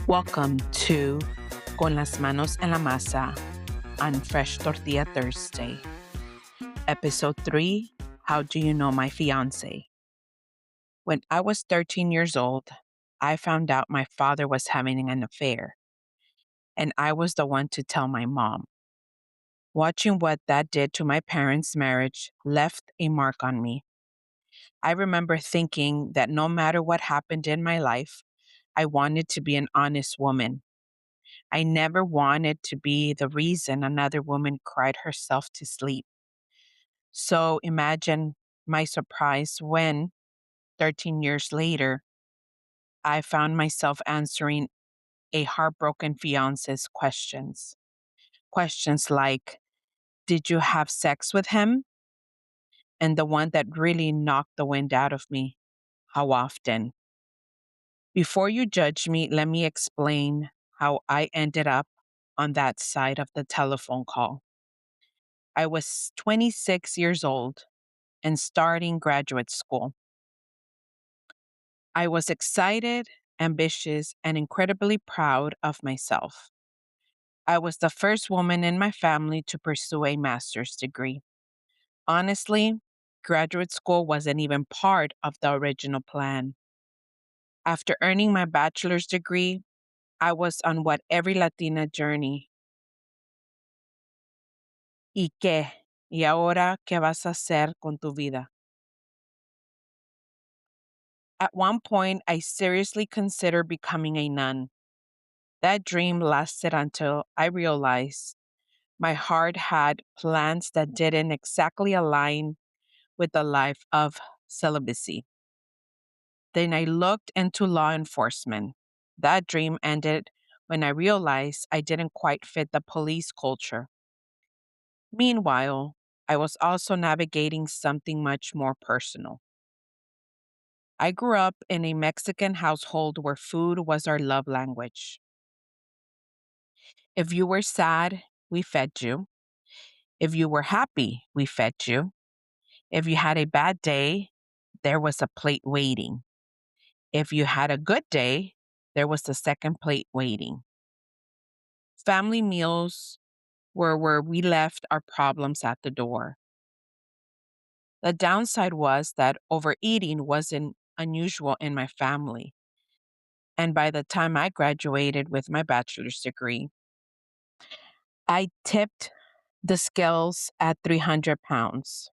Welcome to Con las manos en la masa on Fresh Tortilla Thursday. Episode 3, How Do You Know My Fiance? When I was 13 years old, I found out my father was having an affair, and I was the one to tell my mom. Watching what that did to my parents' marriage left a mark on me. I remember thinking that no matter what happened in my life, I wanted to be an honest woman. I never wanted to be the reason another woman cried herself to sleep. So imagine my surprise when, 13 years later, I found myself answering a heartbroken fiance's questions. Questions like, did you have sex with him? And the one that really knocked the wind out of me, how often? Before you judge me, let me explain how I ended up on that side of the telephone call. I was 26 years old and starting graduate school. I was excited, ambitious, and incredibly proud of myself. I was the first woman in my family to pursue a master's degree. Honestly, graduate school wasn't even part of the original plan. After earning my bachelor's degree, I was on what every Latina journey. ¿Y qué? ¿Y ahora qué vas a hacer con tu vida? At one point, I seriously considered becoming a nun. That dream lasted until I realized my heart had plans that didn't exactly align with the life of celibacy. Then I looked into law enforcement. That dream ended when I realized I didn't quite fit the police culture. Meanwhile, I was also navigating something much more personal. I grew up in a Mexican household where food was our love language. If you were sad, we fed you. If you were happy, we fed you. If you had a bad day, there was a plate waiting. If you had a good day, there was a second plate waiting. Family meals were where we left our problems at the door. The downside was that overeating wasn't unusual in my family. And by the time I graduated with my bachelor's degree, I tipped the scales at 300 pounds.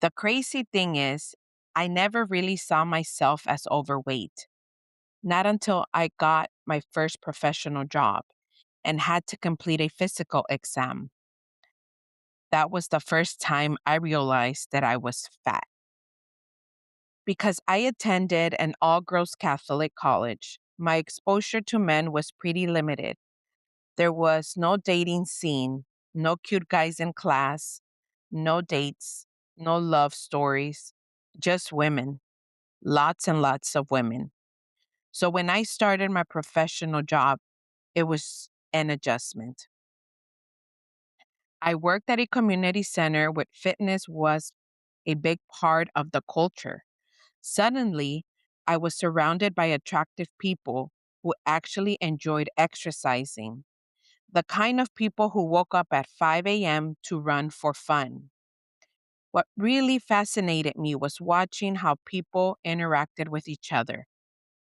The crazy thing is, I never really saw myself as overweight. Not until I got my first professional job and had to complete a physical exam. That was the first time I realized that I was fat. Because I attended an all girls Catholic college, my exposure to men was pretty limited. There was no dating scene, no cute guys in class, no dates, no love stories, just women, lots and lots of women. So when I started my professional job, it was an adjustment. I worked at a community center where fitness was a big part of the culture. Suddenly, I was surrounded by attractive people who actually enjoyed exercising, the kind of people who woke up at 5 a.m. to run for fun. What really fascinated me was watching how people interacted with each other,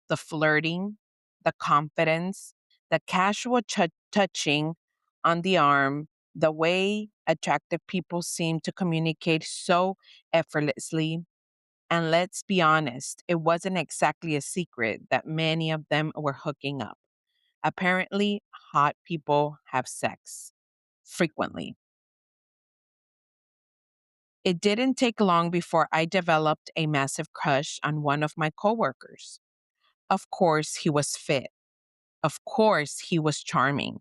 the flirting, the confidence, the casual touching on the arm, the way attractive people seem to communicate so effortlessly. And let's be honest, it wasn't exactly a secret that many of them were hooking up. Apparently, hot people have sex frequently. It didn't take long before I developed a massive crush on one of my coworkers. Of course, he was fit. Of course, he was charming.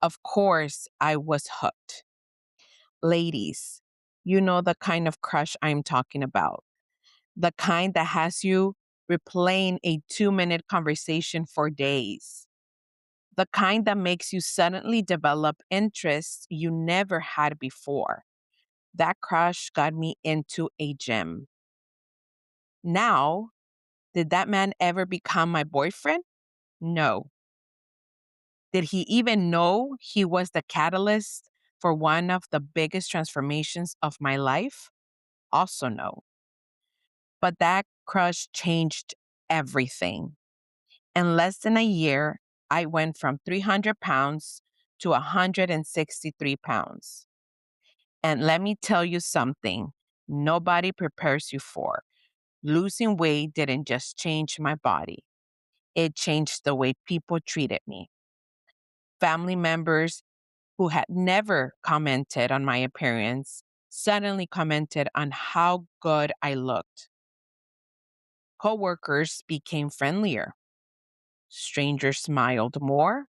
Of course, I was hooked. Ladies, you know the kind of crush I'm talking about. The kind that has you replaying a 2-minute conversation for days. The kind that makes you suddenly develop interests you never had before. That crush got me into a gym. Now, did that man ever become my boyfriend? No. Did he even know he was the catalyst for one of the biggest transformations of my life? Also, no. But that crush changed everything. In less than a year, I went from 300 pounds to 163 pounds. And let me tell you something nobody prepares you for. Losing weight didn't just change my body, it changed the way people treated me. Family members who had never commented on my appearance suddenly commented on how good I looked. Coworkers became friendlier. Strangers smiled more,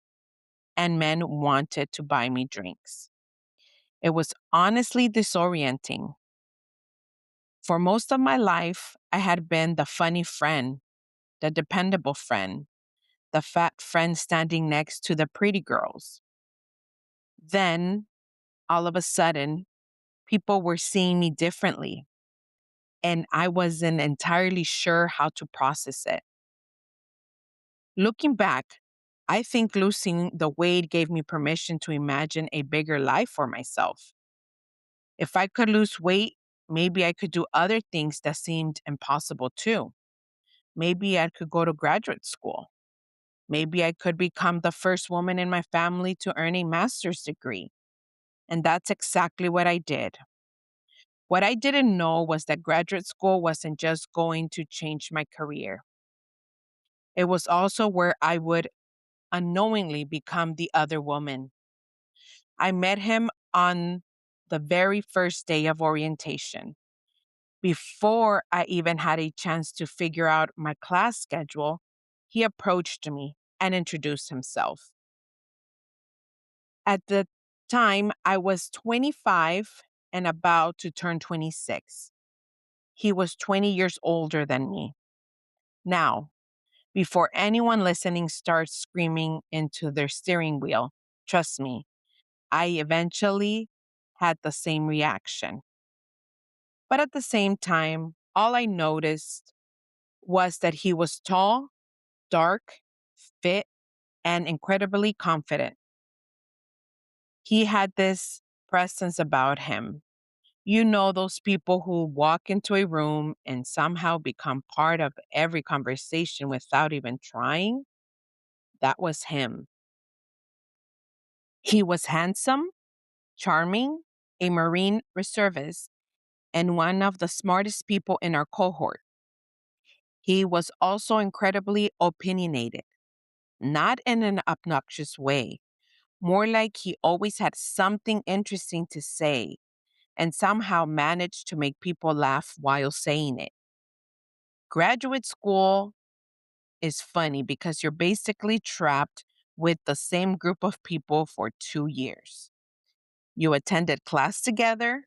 and men wanted to buy me drinks. It was honestly disorienting. For most of my life, I had been the funny friend, the dependable friend, the fat friend standing next to the pretty girls. Then, all of a sudden, people were seeing me differently, and I wasn't entirely sure how to process it. Looking back, I think losing the weight gave me permission to imagine a bigger life for myself. If I could lose weight, maybe I could do other things that seemed impossible too. Maybe I could go to graduate school. Maybe I could become the first woman in my family to earn a master's degree. And that's exactly what I did. What I didn't know was that graduate school wasn't just going to change my career, it was also where I would unknowingly become the other woman. I met him on the very first day of orientation. Before I even had a chance to figure out my class schedule, he approached me and introduced himself. At the time, I was 25 and about to turn 26. He was 20 years older than me. Now, before anyone listening starts screaming into their steering wheel, trust me, I eventually had the same reaction. But at the same time, all I noticed was that he was tall, dark, fit, and incredibly confident. He had this presence about him. You know, those people who walk into a room and somehow become part of every conversation without even trying? That was him. He was handsome, charming, a Marine reservist, and one of the smartest people in our cohort. He was also incredibly opinionated, not in an obnoxious way, more like he always had something interesting to say and somehow managed to make people laugh while saying it. Graduate school is funny because you're basically trapped with the same group of people for 2 years. You attended class together,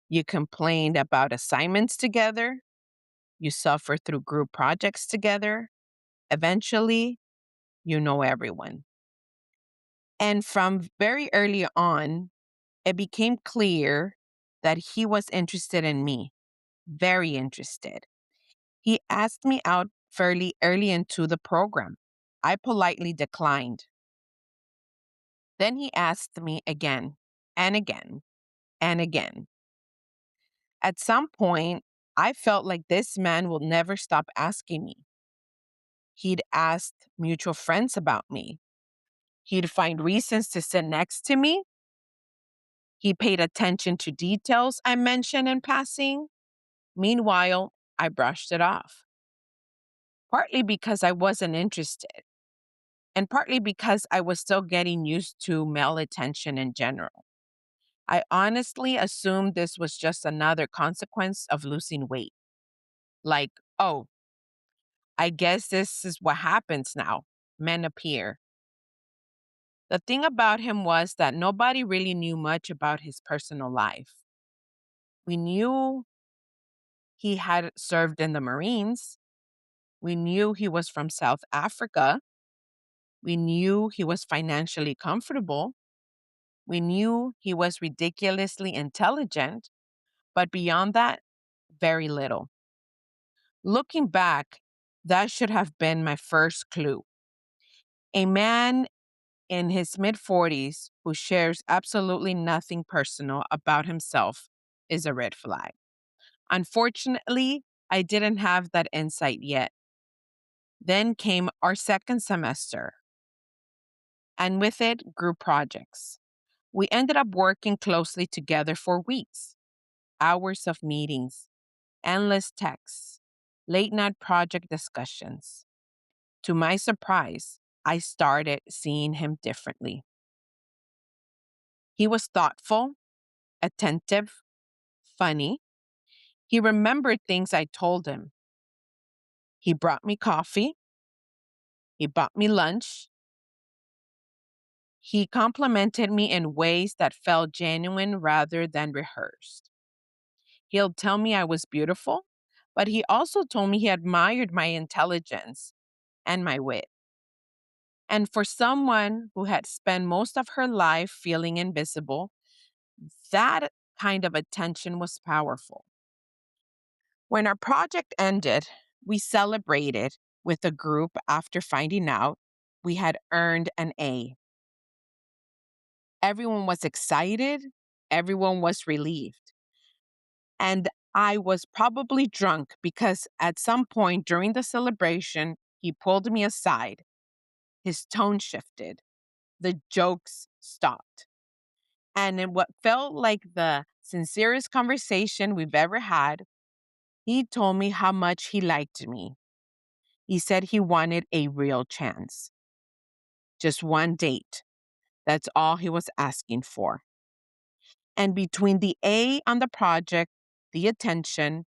you complained about assignments together, you suffer through group projects together. Eventually, you know everyone. And from very early on, it became clear that he was interested in me, very interested. He asked me out fairly early into the program. I politely declined. Then he asked me again and again and again. At some point, I felt like this man will never stop asking me. He'd ask mutual friends about me. He'd find reasons to sit next to me. He paid attention to details I mentioned in passing. Meanwhile, I brushed it off, partly because I wasn't interested, and partly because I was still getting used to male attention in general. I honestly assumed this was just another consequence of losing weight. Like, oh, I guess this is what happens now. Men appear. The thing about him was that nobody really knew much about his personal life. We knew he had served in the Marines. We knew he was from South Africa. We knew he was financially comfortable. We knew he was ridiculously intelligent. But beyond that, very little. Looking back, that should have been my first clue. A man in his mid 40s who shares absolutely nothing personal about himself is a red flag. Unfortunately, I didn't have that insight yet. Then came our second semester, and with it, group projects. We ended up working closely together for weeks, hours of meetings, endless texts, late night project discussions. To my surprise, I started seeing him differently. He was thoughtful, attentive, funny. He remembered things I told him. He brought me coffee. He bought me lunch. He complimented me in ways that felt genuine rather than rehearsed. He'll tell me I was beautiful, but he also told me he admired my intelligence and my wit. And for someone who had spent most of her life feeling invisible, that kind of attention was powerful. When our project ended, we celebrated with a group after finding out we had earned an A. Everyone was excited, everyone was relieved. And I was probably drunk because at some point during the celebration, he pulled me aside. His tone shifted. The jokes stopped. And in what felt like the sincerest conversation we've ever had, he told me how much he liked me. He said he wanted a real chance. Just one date. That's all he was asking for. And between the A on the project, the attention,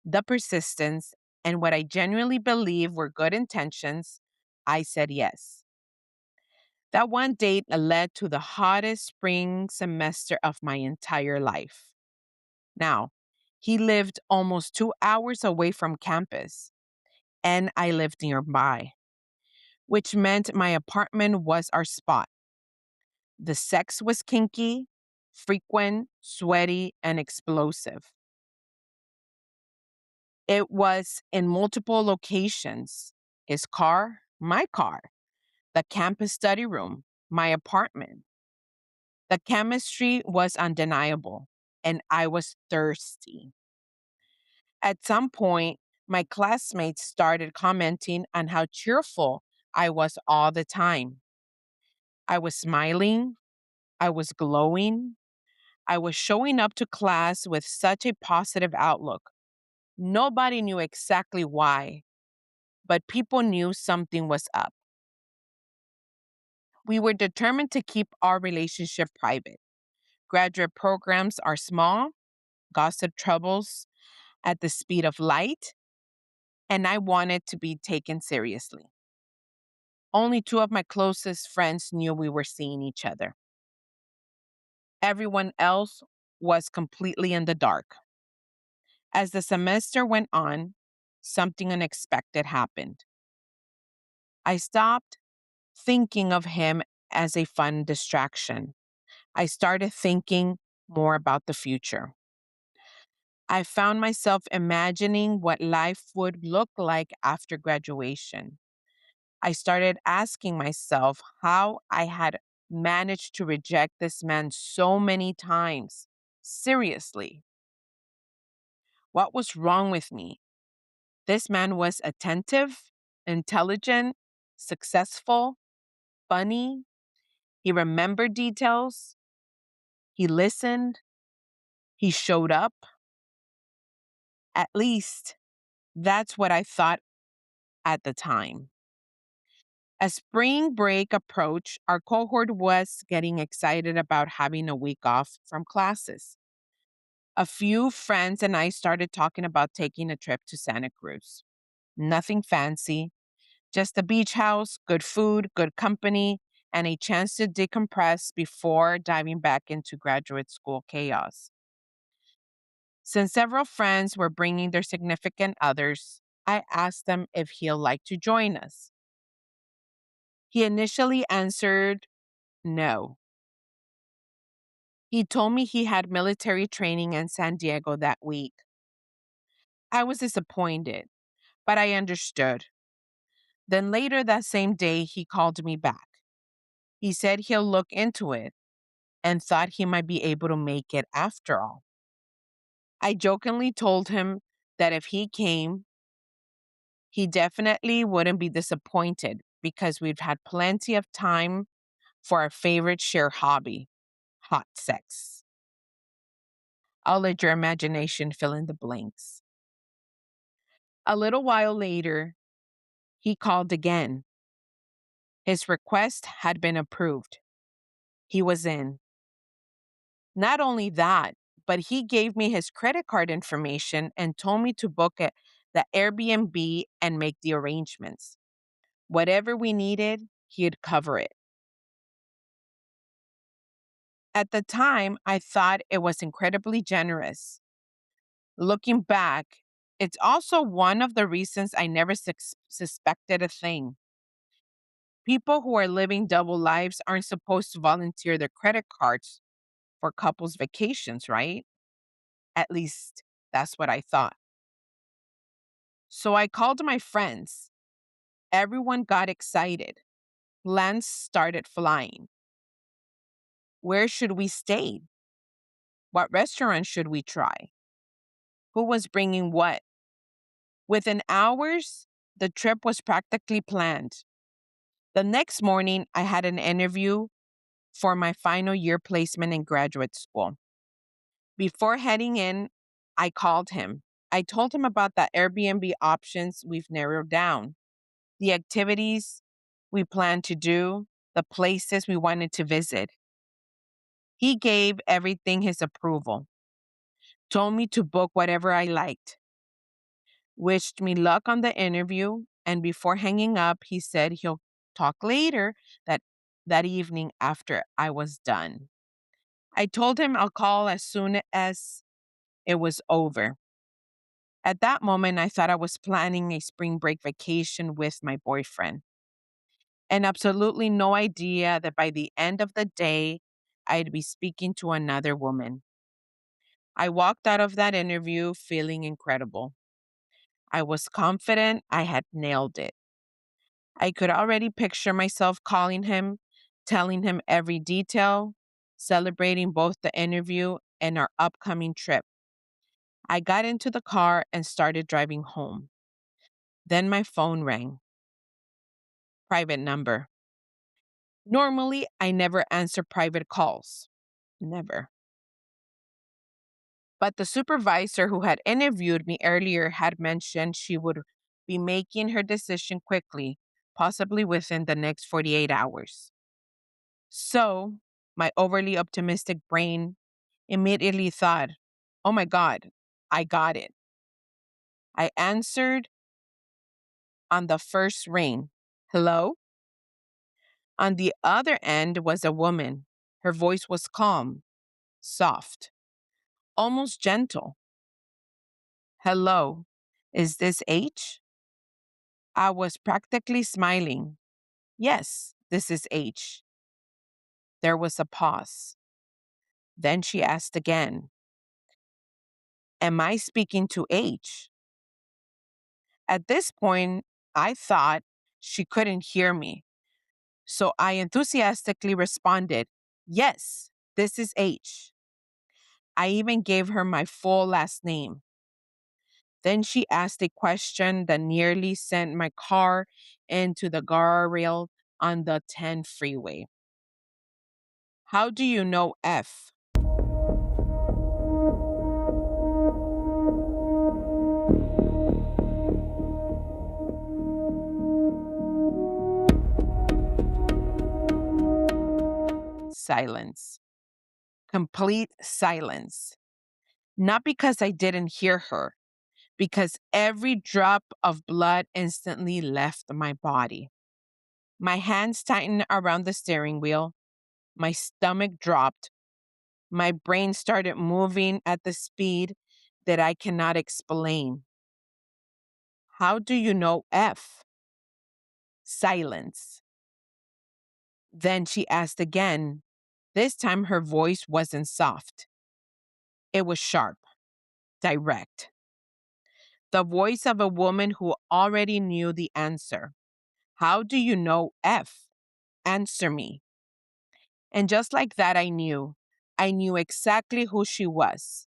the persistence, and what I genuinely believe were good intentions, I said yes. That one date led to the hottest spring semester of my entire life. Now, he lived almost 2 hours away from campus, and I lived nearby, which meant my apartment was our spot. The sex was kinky, frequent, sweaty, and explosive. It was in multiple locations: his car, my car, the campus study room, my apartment. The chemistry was undeniable, and I was thirsty. At some point, my classmates started commenting on how cheerful I was all the time. I was smiling, I was glowing, I was showing up to class with such a positive outlook. Nobody knew exactly why, but people knew something was up. We were determined to keep our relationship private. Graduate programs are small, gossip troubles at the speed of light, and I wanted to be taken seriously. Only two of my closest friends knew we were seeing each other. Everyone else was completely in the dark. As the semester went on, something unexpected happened. I stopped thinking of him as a fun distraction. I started thinking more about the future. I found myself imagining what life would look like after graduation. I started asking myself how I had managed to reject this man so many times. Seriously, what was wrong with me? This man was attentive, intelligent, successful, funny. He remembered details. He listened. He showed up. At least that's what I thought at the time. As spring break approached, our cohort was getting excited about having a week off from classes. A few friends and I started talking about taking a trip to Santa Cruz. Nothing fancy, just a beach house, good food, good company, and a chance to decompress before diving back into graduate school chaos. Since several friends were bringing their significant others, I asked them if he'll like to join us. He initially answered no. He told me he had military training in San Diego that week. I was disappointed, but I understood. Then later that same day, he called me back. He said he'll look into it and thought he might be able to make it after all. I jokingly told him that if he came, he definitely wouldn't be disappointed because we've had plenty of time for our favorite shared hobby, hot sex. I'll let your imagination fill in the blanks. A little while later, he called again. His request had been approved. He was in. Not only that, but he gave me his credit card information and told me to book it, the Airbnb and make the arrangements. Whatever we needed, he'd cover it. At the time, I thought it was incredibly generous. Looking back, it's also one of the reasons I never suspected a thing. People who are living double lives aren't supposed to volunteer their credit cards for couples' vacations, right? At least that's what I thought. So I called my friends. Everyone got excited. Plans started flying. Where should we stay? What restaurant should we try? Who was bringing what? Within hours, the trip was practically planned. The next morning, I had an interview for my final year placement in graduate school. Before heading in, I called him. I told him about the Airbnb options we've narrowed down, the activities we plan to do, the places we wanted to visit. He gave everything his approval, told me to book whatever I liked, wished me luck on the interview, and before hanging up, he said he'll talk later that evening after I was done. I told him I'll call as soon as it was over. At that moment, I thought I was planning a spring break vacation with my boyfriend, and absolutely no idea that by the end of the day, I'd be speaking to another woman. I walked out of that interview feeling incredible. I was confident I had nailed it. I could already picture myself calling him, telling him every detail, celebrating both the interview and our upcoming trip. I got into the car and started driving home. Then my phone rang. Private number. Normally, I never answer private calls. Never. But the supervisor who had interviewed me earlier had mentioned she would be making her decision quickly, possibly within the next 48 hours. So, my overly optimistic brain immediately thought, oh my God, I got it. I answered on the first ring. Hello? On the other end was a woman. Her voice was calm, soft, almost gentle. Hello, is this H? I was practically smiling. Yes, this is H. There was a pause. Then she asked again, am I speaking to H? At this point, I thought she couldn't hear me. So I enthusiastically responded, yes, this is H. I even gave her my full last name. Then she asked a question that nearly sent my car into the guardrail on the 10 freeway. How do you know F? Silence. Complete silence. Not because I didn't hear her, because every drop of blood instantly left my body. My hands tightened around the steering wheel. My stomach dropped. My brain started moving at the speed that I cannot explain. How do you know F? Silence. Then she asked again. This time her voice wasn't soft. It was sharp, direct. The voice of a woman who already knew the answer. How do you know F? Answer me. And just like that, I knew exactly who she was.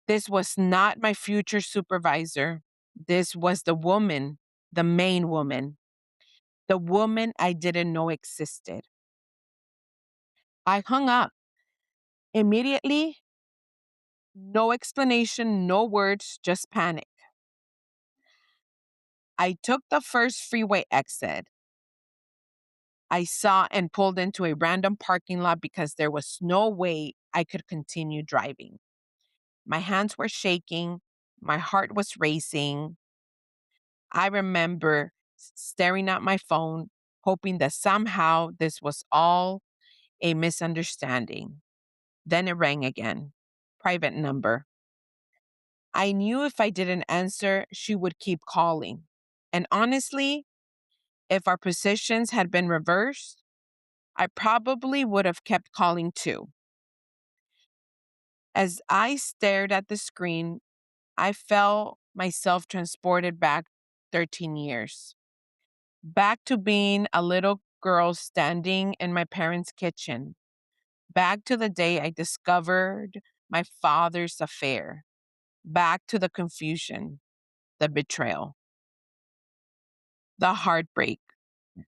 This was not my future supervisor. This was the woman, the main woman, the woman I didn't know existed. I hung up immediately, no explanation, no words, just panic. I took the first freeway exit I saw and pulled into a random parking lot because there was no way I could continue driving. My hands were shaking, my heart was racing. I remember staring at my phone, hoping that somehow this was all a misunderstanding. Then it rang again. Private number. I knew if I didn't answer, she would keep calling. And honestly, if our positions had been reversed, I probably would have kept calling too. As I stared at the screen, I felt myself transported back 13 years, back to being a little girl standing in my parents' kitchen, back to the day I discovered my father's affair, back to the confusion, the betrayal, the heartbreak,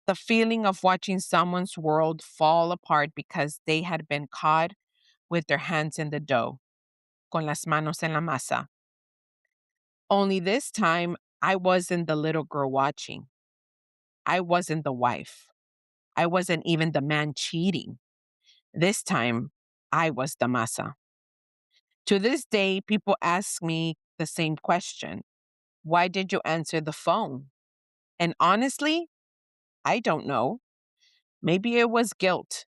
the feeling of watching someone's world fall apart because they had been caught with their hands in the dough, con las manos en la masa. Only this time, I wasn't the little girl watching. I wasn't the wife. I wasn't even the man cheating. This time, I was the masa. To this day, people ask me the same question. Why did you answer the phone? And honestly, I don't know. Maybe it was guilt.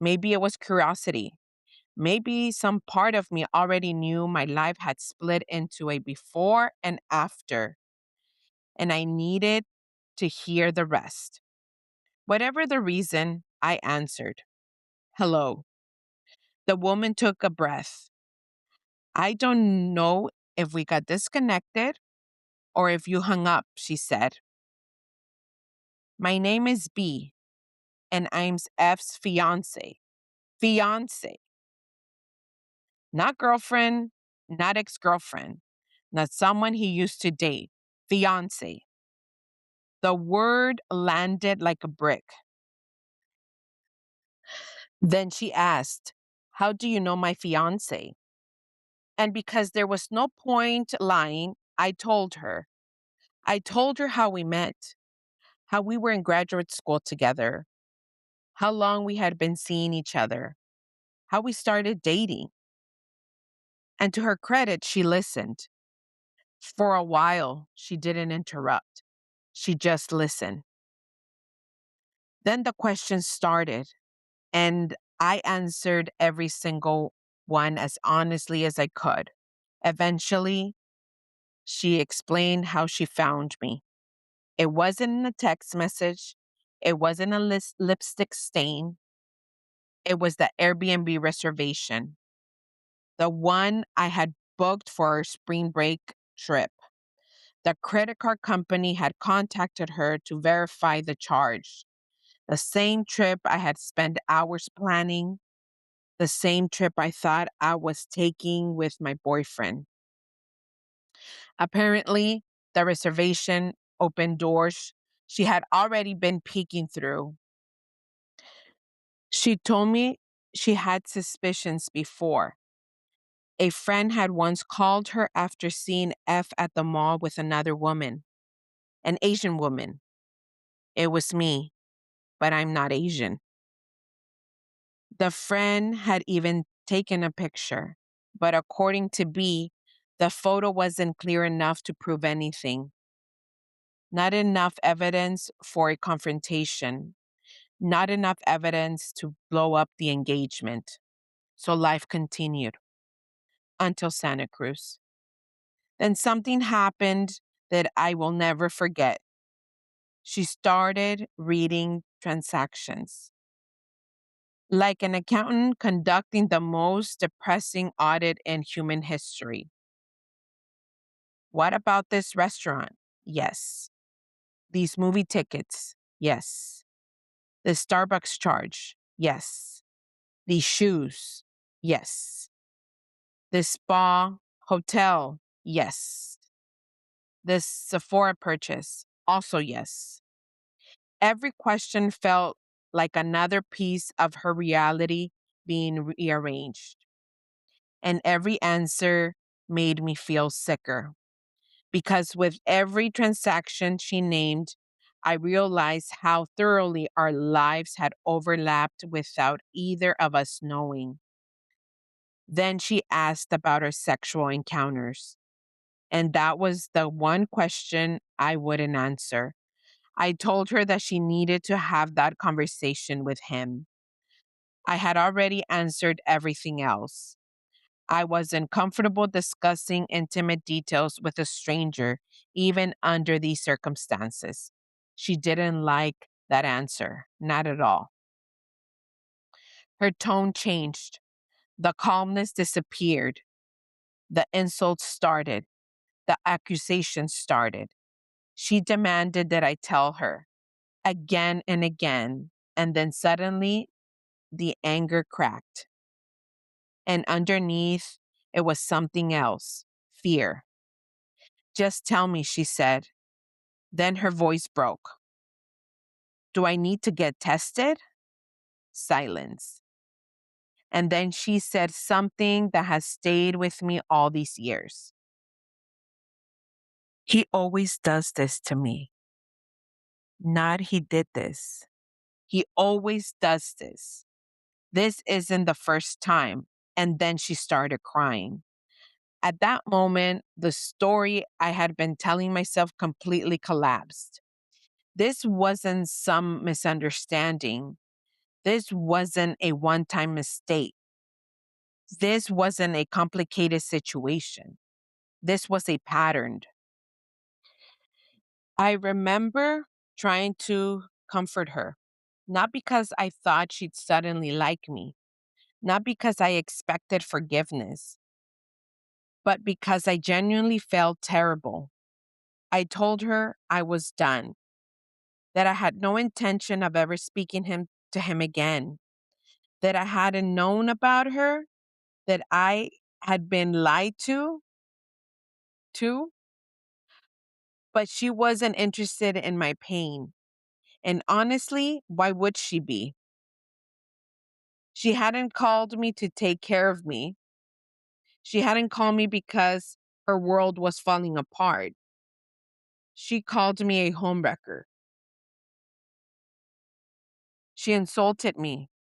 Maybe it was curiosity. Maybe some part of me already knew my life had split into a before and after, and I needed to hear the rest. Whatever the reason, I answered, "Hello." The woman took a breath. "I don't know if we got disconnected or if you hung up," she said. "My name is B, and I'm F's fiance." Fiance. Not girlfriend, not ex girlfriend, not someone he used to date. Fiance. The word landed like a brick. Then she asked, "How do you know my fiance?" And because there was no point lying, I told her. I told her how we met, how we were in graduate school together, how long we had been seeing each other, how we started dating. And to her credit, she listened. For a while, she didn't interrupt. She just listened. Then the questions started, and I answered every single one as honestly as I could. Eventually, she explained how she found me. It wasn't a text message. It wasn't a lipstick stain. It was the Airbnb reservation, the one I had booked for our spring break trip. The credit card company had contacted her to verify the charge. The same trip I had spent hours planning, the same trip I thought I was taking with my boyfriend. Apparently, the reservation opened doors she had already been peeking through. She told me she had suspicions before. A friend had once called her after seeing F at the mall with another woman, an Asian woman. It was me, but I'm not Asian. The friend had even taken a picture, but according to B, the photo wasn't clear enough to prove anything. Not enough evidence for a confrontation, not enough evidence to blow up the engagement. So life continued until Santa Cruz. Then something happened that I will never forget. She started reading transactions. Like an accountant conducting the most depressing audit in human history. What about this restaurant? Yes. These movie tickets? Yes. The Starbucks charge? Yes. These shoes? Yes. This spa hotel? Yes. This Sephora purchase? Also yes. Every question felt like another piece of her reality being rearranged, and every answer made me feel sicker. Because with every transaction she named, I realized how thoroughly our lives had overlapped without either of us knowing. Then she asked about our sexual encounters, and that was the one question I wouldn't answer. I told her that she needed to have that conversation with him. I had already answered everything else. I wasn't comfortable discussing intimate details with a stranger, even under these circumstances. She didn't like that answer, not at all. Her tone changed. The calmness disappeared. The insults started. The accusations started. She demanded that I tell her again and again. And then suddenly, the anger cracked. And underneath, it was something else, fear. Just tell me, she said. Then her voice broke. Do I need to get tested? Silence. And then she said something that has stayed with me all these years. He always does this to me. Not he did this. He always does this. This isn't the first time. And then she started crying. At that moment, the story I had been telling myself completely collapsed. This wasn't some misunderstanding. This wasn't a one time mistake. This wasn't a complicated situation. This was a pattern. I remember trying to comfort her, not because I thought she'd suddenly like me, not because I expected forgiveness, but because I genuinely felt terrible. I told her I was done, that I had no intention of ever speaking to him again, that I hadn't known about her, that I had been lied to, but she wasn't interested in my pain. And honestly, why would she be? She hadn't called me to take care of me. She hadn't called me because her world was falling apart. She called me a homewrecker. She insulted me.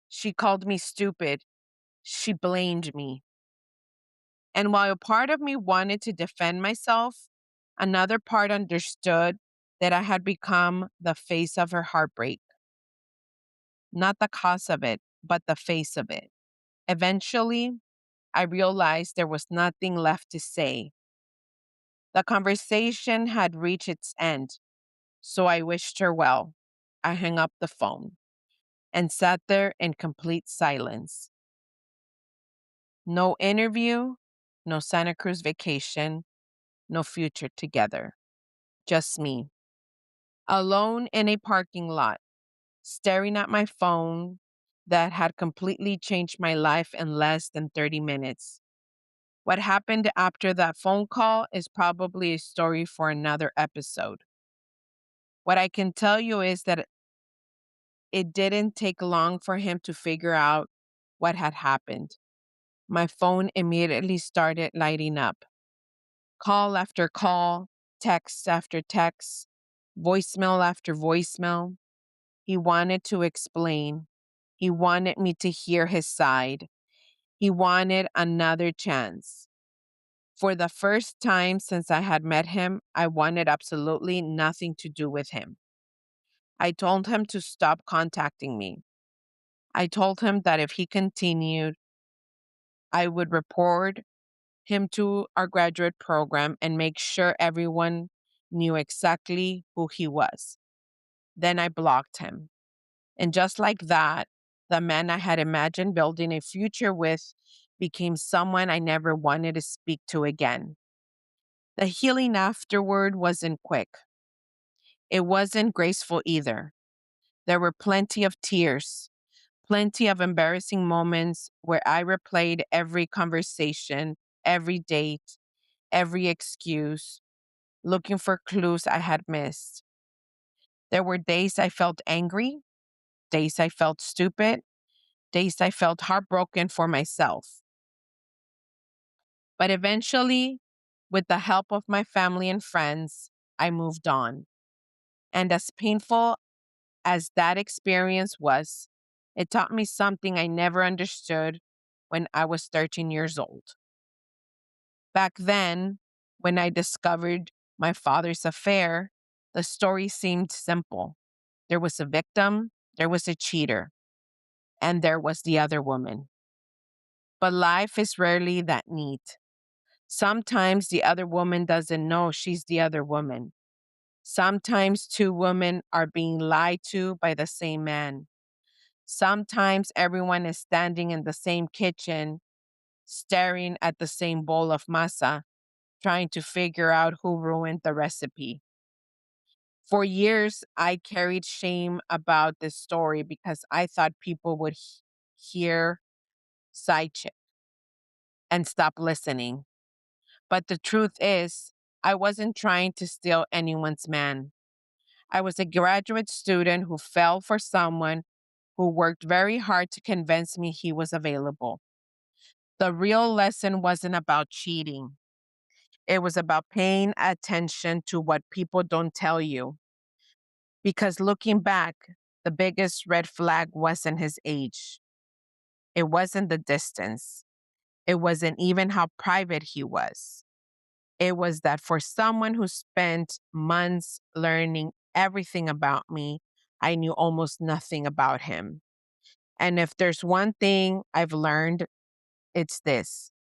She called me stupid. She blamed me. And while a part of me wanted to defend myself, another part understood that I had become the face of her heartbreak. Not the cause of it, but the face of it. Eventually, I realized there was nothing left to say. The conversation had reached its end, so I wished her well. I hung up the phone and sat there in complete silence. No interview, no Santa Cruz vacation, no future together. Just me, alone in a parking lot, staring at my phone that had completely changed my life in less than 30 minutes. What happened after that phone call is probably a story for another episode. What I can tell you is that it didn't take long for him to figure out what had happened. My phone immediately started lighting up. Call after call, text after text, voicemail after voicemail. He wanted to explain. He wanted me to hear his side. He wanted another chance. For the first time since I had met him, I wanted absolutely nothing to do with him. I told him to stop contacting me. I told him that if he continued, I would report him to our graduate program and make sure everyone knew exactly who he was. Then I blocked him. And just like that, the man I had imagined building a future with became someone I never wanted to speak to again. The healing afterward wasn't quick. It wasn't graceful either. There were plenty of tears, plenty of embarrassing moments where I replayed every conversation, every date, every excuse, looking for clues I had missed. There were days I felt angry, days I felt stupid, days I felt heartbroken for myself. But eventually, with the help of my family and friends, I moved on. And as painful as that experience was, it taught me something I never understood when I was 13 years old. Back then, when I discovered my father's affair, the story seemed simple. There was a victim, there was a cheater, and there was the other woman. But life is rarely that neat. Sometimes the other woman doesn't know she's the other woman. Sometimes two women are being lied to by the same man. Sometimes everyone is standing in the same kitchen, staring at the same bowl of masa, trying to figure out who ruined the recipe. For years, I carried shame about this story because I thought people would hear side chick and stop listening. But the truth is, I wasn't trying to steal anyone's man. I was a graduate student who fell for someone who worked very hard to convince me he was available. The real lesson wasn't about cheating. It was about paying attention to what people don't tell you. Because looking back, the biggest red flag wasn't his age. It wasn't the distance. It wasn't even how private he was. It was that for someone who spent months learning everything about me, I knew almost nothing about him. And if there's one thing I've learned, it's this: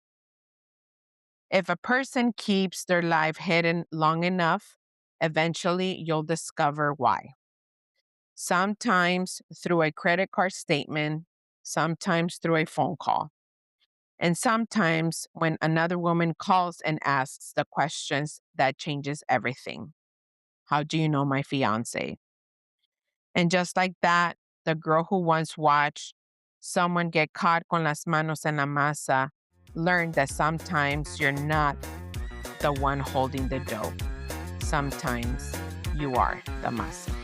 if a person keeps their life hidden long enough, eventually you'll discover why. Sometimes through a credit card statement, sometimes through a phone call, and sometimes when another woman calls and asks the questions that changes everything. How do you know my fiance? And just like that, the girl who once watched someone get caught con las manos en la masa learned that sometimes you're not the one holding the dough. Sometimes you are the masa.